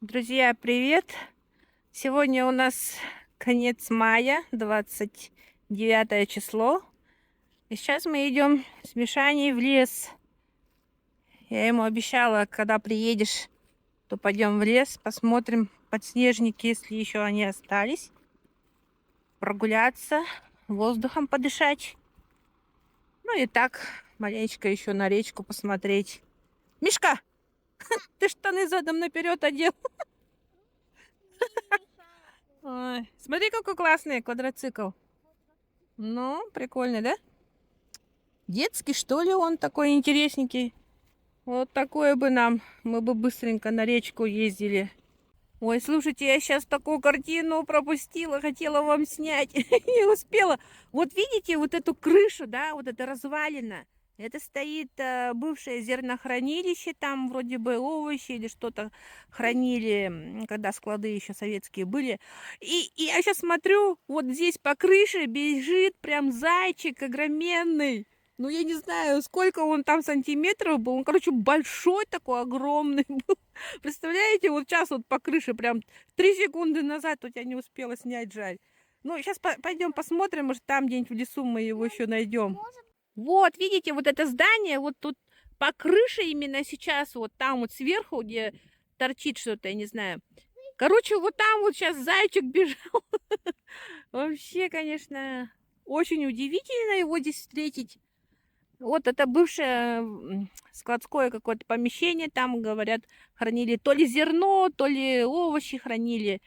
Друзья, привет! Сегодня у нас конец мая, 29 число. И сейчас мы идем с Мишаней в лес. Я ему обещала, когда приедешь, то пойдем в лес, посмотрим подснежники, если еще они остались. Прогуляться, воздухом подышать. Ну и так, маленечко еще на речку посмотреть. Мишка, ты штаны задом наперед одел. Ой, смотри, какой классный квадроцикл. Ну, прикольный, да? Детский, что ли, он такой интересненький. Вот такое бы нам. Мы бы быстренько на речку ездили. Ой, слушайте, я сейчас такую картину пропустила, хотела вам снять, не успела. Вот видите вот эту крышу, да, вот это развалина. Это стоит бывшее зернохранилище, там вроде бы овощи или что-то хранили, когда склады еще советские были. И я сейчас смотрю, вот здесь по крыше бежит прям зайчик огроменный. Ну, я не знаю, сколько он там сантиметров был. Он, короче, большой такой, огромный был. Представляете, вот сейчас вот по крыше прям 3 секунды назад тут я не успела снять, жаль. Ну, сейчас пойдем посмотрим, может там где-нибудь в лесу мы его еще найдем. Вот, видите, вот это здание, вот тут по крыше именно сейчас, вот там вот сверху, где торчит что-то, я не знаю. Короче, вот там вот сейчас зайчик бежал. Вообще, конечно, очень удивительно его здесь встретить. Вот это бывшее складское какое-то помещение, там, говорят, хранили то ли зерно, то ли овощи хранили.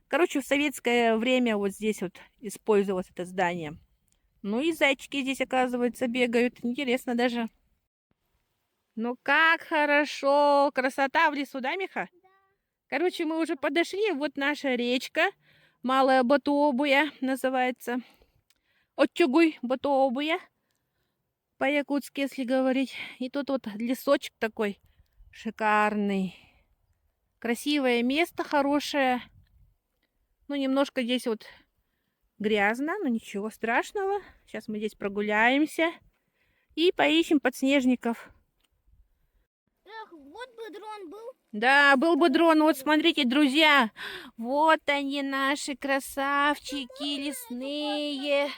Короче, в советское время вот здесь вот использовалось это здание. Ну и зайчики здесь, оказывается, бегают. Интересно даже. Ну как хорошо! Красота в лесу, да, Миха? Короче, мы уже подошли. Вот наша речка. Малая Батуобуя называется. Отчугуй Батуобуя. По-якутски, если говорить. И тут вот лесочек такой шикарный. Красивое место, хорошее. Ну, немножко здесь вот грязно, но ничего страшного. Сейчас мы здесь прогуляемся и поищем подснежников. Эх, вот бы дрон был. Да, был бы дрон. Вот смотрите, друзья. Вот они, наши красавчики лесные.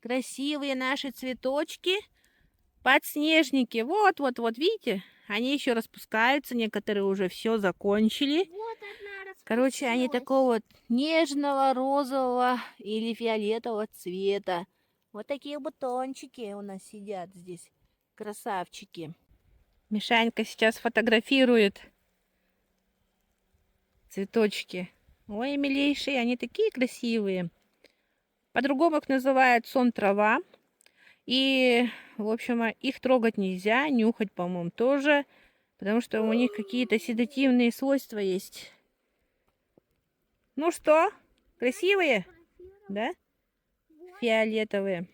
Красивые наши цветочки. Подснежники. Вот, видите? Они еще распускаются. Некоторые уже все закончили. Вот одна Короче, они распустилась. такого вот нежного, розового или фиолетового цвета. Вот такие бутончики у нас сидят здесь. Красавчики. Мишанька сейчас фотографирует цветочки. Ой, милейшие, они такие красивые. По-другому их называют сон-трава. И, в общем, их трогать нельзя, нюхать, по-моему, тоже, потому что у них какие-то седативные свойства есть. Ну что, красивые? Да? Фиолетовые.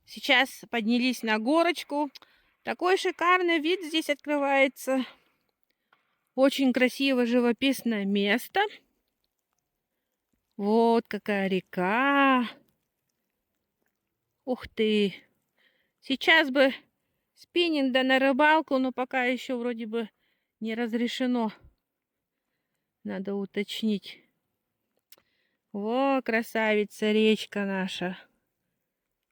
Сейчас поднялись на горочку. Такой шикарный вид здесь открывается. Очень красиво, живописное место. Вот какая река. Ух ты. Сейчас бы спиннинг да на рыбалку, но пока еще вроде бы не разрешено. Надо уточнить. Во, красавица речка наша.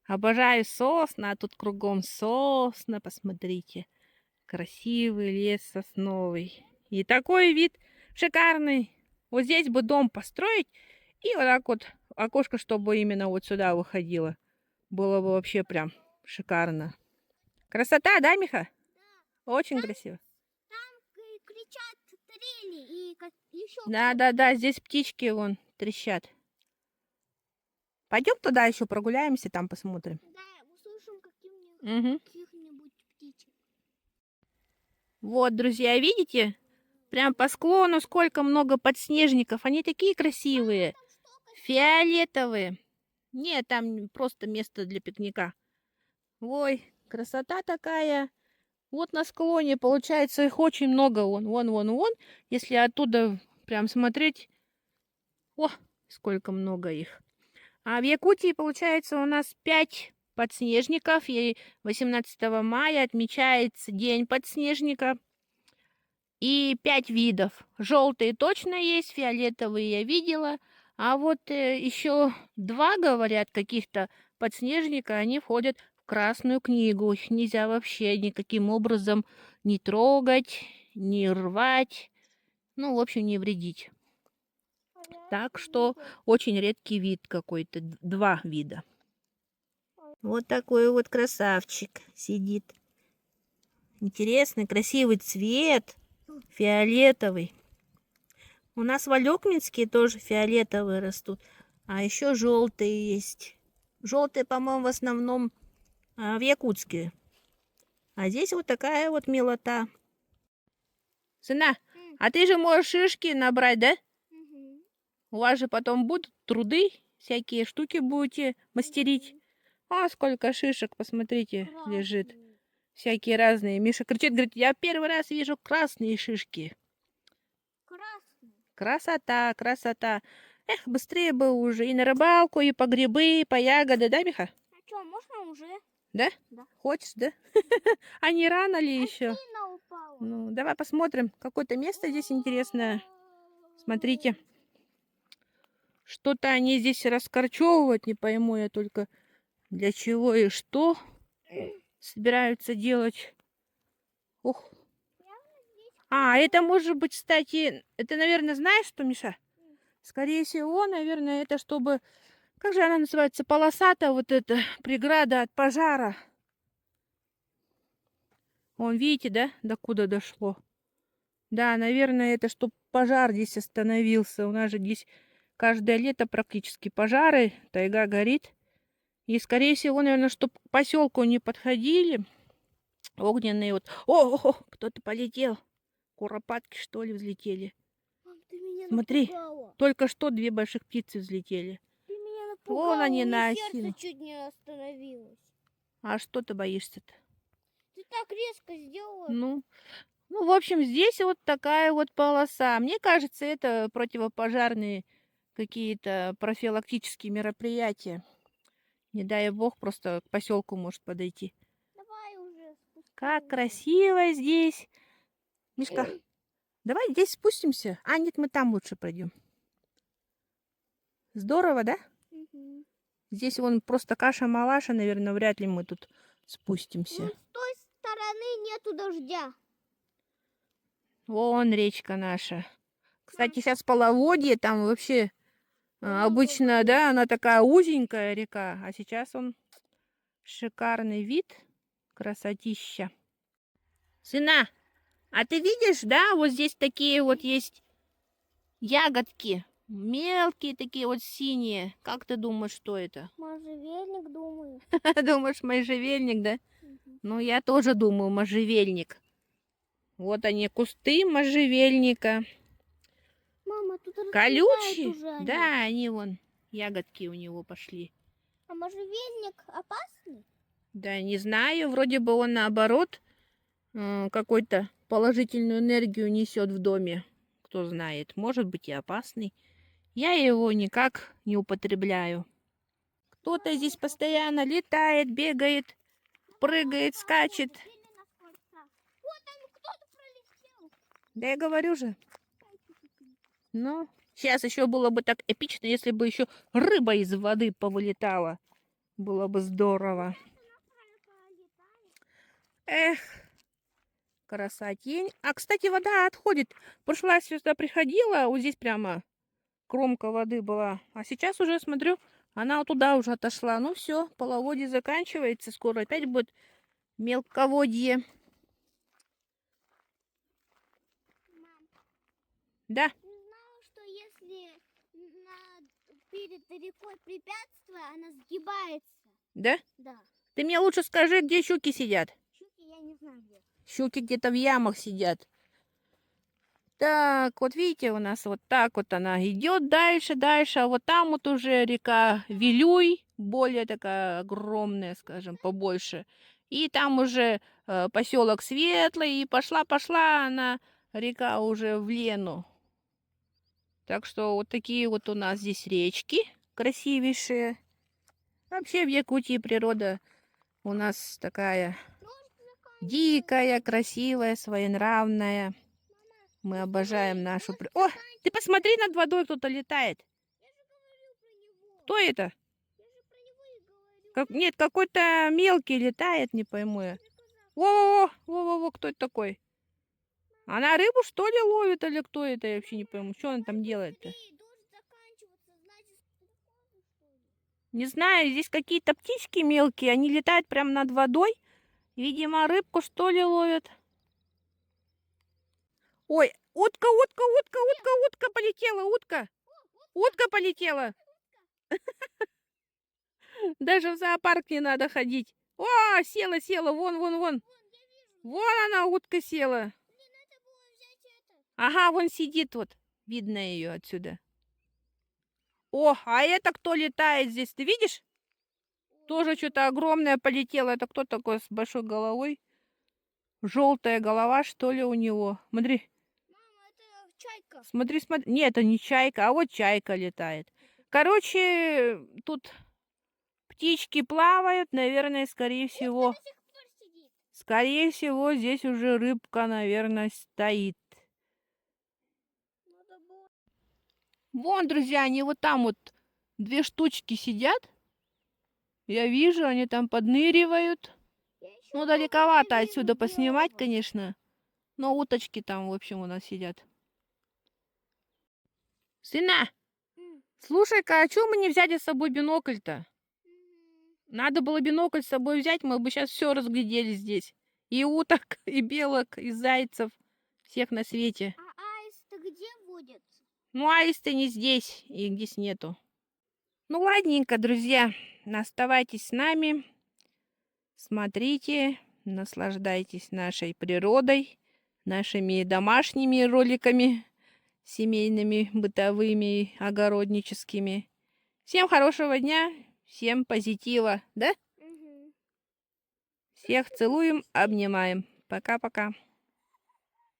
Обожаю сосны, а тут кругом сосна, посмотрите. Красивый лес сосновый. И такой вид шикарный. Вот здесь бы дом построить, и вот так вот окошко, чтобы именно вот сюда выходило. Было бы вообще прям шикарно. Красота, да, Миха? Очень красиво. Там кричат трели и еще. Да, здесь птички вон трещат. Пойдем туда еще прогуляемся, там посмотрим. Да, услышим Угу. каких-нибудь птичек. Вот, друзья, видите? Прям по склону сколько много подснежников. Они такие красивые. Фиолетовые. Нет, там просто место для пикника. Ой, красота такая. Вот на склоне, получается, их очень много. Вон. Если оттуда прям смотреть, о, сколько много их. А в Якутии, получается, у нас 5 подснежников. И 18 мая отмечается День подснежника. И 5 видов. Желтые точно есть, фиолетовые я видела. А вот еще 2, говорят, каких-то подснежника, они входят в Красную книгу. Их нельзя вообще никаким образом не трогать, не рвать, ну, в общем, не вредить. Так что очень редкий вид какой-то, 2 вида. Вот такой вот красавчик сидит. Интересный, красивый цвет, фиолетовый. У нас в Алёкминске тоже фиолетовые растут, а еще желтые есть. Желтые, по-моему, в основном в Якутске. А здесь вот такая вот милота. Сына, а ты же можешь шишки набрать, да? Мгм. У вас же потом будут труды, всякие штуки будете мастерить. А сколько шишек, посмотрите, лежит. Красный. Всякие разные. Миша кричит, говорит, я первый раз вижу красные шишки. Красный. Красота, красота. Эх, быстрее бы уже и на рыбалку, и по грибы, и по ягоды, да, Миха? А что, можно уже? Да? Да. Хочешь, да? А не рано ли еще? Афина упала. Ну, давай посмотрим. Какое-то место здесь интересное. Смотрите. Что-то они здесь раскорчевывают, не пойму я только для чего и что собираются делать. Ух. А, это может быть, кстати, это, наверное, знаешь что, Миша? Скорее всего, наверное, это чтобы... Как же она называется? Полосатая вот эта преграда от пожара. Вон, видите, да, докуда дошло? Да, наверное, это чтобы пожар здесь остановился. У нас же здесь каждое лето практически пожары, тайга горит. И, скорее всего, наверное, чтобы к поселку не подходили огненные вот... О, кто-то полетел. Куропатки, что ли, взлетели. Мам, ты меня Смотри, напугала. только что 2 больших птицы взлетели. Ты меня Вон напугала, они у на меня сердце осину. чуть не остановилось. А что ты боишься-то? Ты так резко сделала. Ну, в общем, здесь вот такая вот полоса. Мне кажется, это противопожарные какие-то профилактические мероприятия. Не дай бог, просто к поселку может подойти. Давай уже Как спускаемся. красиво здесь. Мишка, давай здесь спустимся. А, нет, мы там лучше пройдем. Здорово, да? Мгм. Здесь вон просто каша-малаша, наверное, вряд ли мы тут спустимся. Ну, с той стороны нету дождя. Вон речка наша. Кстати, сейчас половодье, там вообще обычно, да, она такая узенькая река, а сейчас он шикарный вид, красотища. Сына, а ты видишь, да, вот здесь такие вот есть ягодки, мелкие такие вот синие. Как ты думаешь, что это? Можжевельник, думаю. Думаешь, можжевельник, да? Мгм. Ну, я тоже думаю, можжевельник. Вот они, кусты можжевельника. Мама, тут расцветают Колючие? уже они. Да, они вон, ягодки у него пошли. А можжевельник опасный? Да, не знаю, вроде бы он наоборот какой-то положительную энергию несет в доме. Кто знает, может быть и опасный. Я его никак не употребляю. Кто-то здесь постоянно летает, бегает, прыгает, скачет. Вот там кто-то пролетел. Да я говорю же. Ну, сейчас еще было бы так эпично, если бы еще рыба из воды повылетала. Было бы здорово. Эх, красотень. А, кстати, вода отходит. В прошлый раз сюда приходила, вот здесь прямо кромка воды была. А сейчас уже смотрю, она вот туда уже отошла. Ну все, половодье заканчивается. Скоро опять будет мелководье. Мам, Да, ты знала, что если перед рекой препятствие, она сгибается? да? Да. Ты мне лучше скажи, где щуки сидят. Щуки я не знаю где. Щуки где-то в ямах сидят. Так, вот видите, у нас вот так вот она идет дальше, дальше, а вот там вот уже река Вилюй, более такая огромная, скажем, побольше. И там уже поселок Светлый, и пошла она, река уже в Лену. Так что вот такие вот у нас здесь речки красивейшие. Вообще в Якутии природа у нас такая дикая, красивая, своенравная. Мы обожаем нашу... О, ты посмотри, над водой кто-то летает. Я же говорю про него. Кто это? Я же про него и говорю. Нет, какой-то мелкий летает, не пойму я. Приказал. Во-во-во, во-во-во, кто это такой? Она рыбу, что ли, ловит, или кто это? Я вообще не пойму. Что она там делает-то? Быстрее, должен заканчиваться, значит, приходу, что ли? Не знаю, здесь какие-то птички мелкие, они летают прямо над водой. Видимо, рыбку, что ли, ловят. Ой, утка, утка, утка, утка, утка полетела, утка. Утка полетела. Даже в зоопарк не надо ходить. О, села, села, вон, вон, вон. Вон, я вижу. Вон она, утка села. Блин, надо было взять это. Ага, вон сидит вот. Видно ее отсюда. О, а это кто летает здесь? Ты видишь? Тоже что-то огромное полетело. Это кто такой с большой головой? Желтая голова, что ли, у него? Смотри, Мама, это чайка. смотри, смотри. Нет, это не чайка, а вот чайка летает. Короче, тут птички плавают, наверное, скорее всего. До сих пор сидит. Скорее всего, здесь уже рыбка, наверное, стоит. Надо было. Вон, друзья, они вот там вот две штучки сидят. Я вижу, они там подныривают. Я ещё Ну, много далековато не вижу отсюда поснимать, белого. конечно. Но уточки там, в общем, у нас сидят. Сына, М, слушай-ка, а чё мы не взяли с собой бинокль-то? мгм. Надо было бинокль с собой взять, мы бы сейчас все разглядели здесь. И уток, и белок, и зайцев. Всех на свете. А аист-то где водится? Ну, аисты не здесь, их здесь нету. Ну, ладненько, друзья, оставайтесь с нами. Смотрите, наслаждайтесь нашей природой, нашими домашними роликами, семейными, бытовыми, огородническими. Всем хорошего дня, всем позитива, да? Мгм. Всех целуем, обнимаем. Пока-пока.